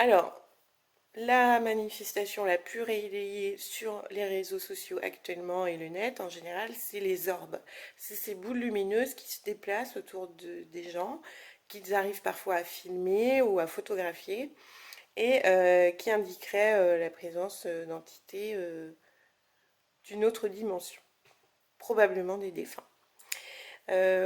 Alors, la manifestation la plus relayée sur les réseaux sociaux actuellement et le net en général, c'est les orbes. C'est ces boules lumineuses qui se déplacent autour des gens, qu'ils arrivent parfois à filmer ou à photographier, et qui indiqueraient la présence d'entités d'une autre dimension, probablement des défunts.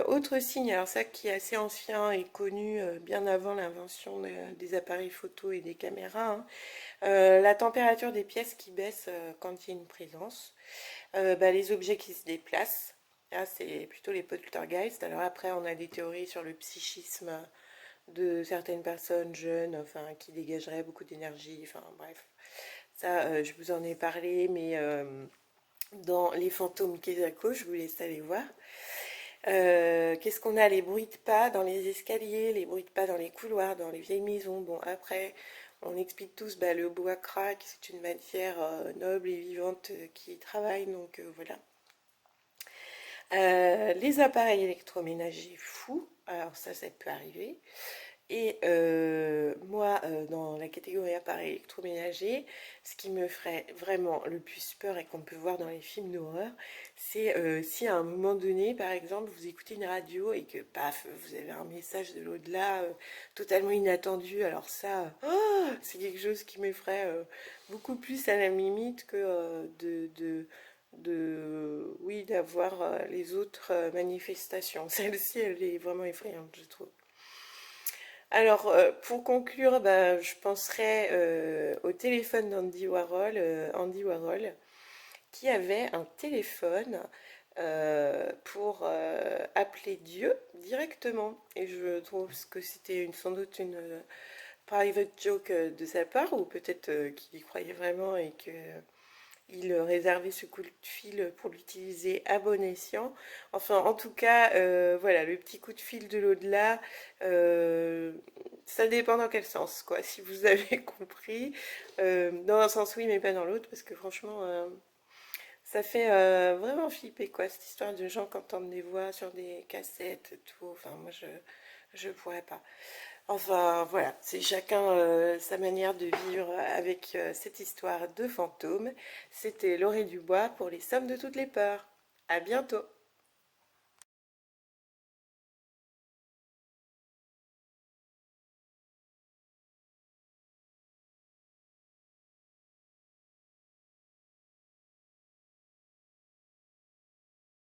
Autre signe, alors ça qui est assez ancien et connu bien avant l'invention des appareils photo et des caméras, hein, la température des pièces qui baisse quand il y a une présence, les objets qui se déplacent, là c'est plutôt les poltergeists. Alors après on a des théories sur le psychisme de certaines personnes jeunes, enfin qui dégageraient beaucoup d'énergie, enfin bref, ça je vous en ai parlé, mais dans Les fantômes Kezako, je vous laisse aller voir. Qu'est-ce qu'on a? Les bruits de pas dans les escaliers, les bruits de pas dans les couloirs, dans les vieilles maisons. Bon, après, on explique tous, le bois craque, c'est une matière noble et vivante qui travaille, donc voilà. Les appareils électroménagers fous, alors ça peut arriver. Et moi, dans la catégorie appareil électroménager, ce qui me ferait vraiment le plus peur et qu'on peut voir dans les films d'horreur, c'est si à un moment donné, par exemple, vous écoutez une radio et que, paf, vous avez un message de l'au-delà totalement inattendu. Alors ça, c'est quelque chose qui me ferait beaucoup plus à la limite que oui, d'avoir les autres manifestations. Celle-ci, elle est vraiment effrayante, je trouve. Alors, pour conclure, je penserais au téléphone Andy Warhol, qui avait un téléphone pour appeler Dieu directement. Et je trouve que c'était sans doute une private joke de sa part, ou peut-être qu'il y croyait vraiment et que il réservait ce coup de fil pour l'utiliser à bon escient. Enfin, en tout cas, voilà, le petit coup de fil de l'au-delà, ça dépend dans quel sens, quoi. Si vous avez compris, dans un sens oui, mais pas dans l'autre, parce que franchement, ça fait vraiment flipper, quoi, cette histoire de gens qui entendent des voix sur des cassettes et tout. Enfin, moi, je pourrais pas. Enfin, voilà, c'est chacun sa manière de vivre avec cette histoire de fantômes. C'était Laurée Dubois pour les Sommes de toutes les peurs. À bientôt!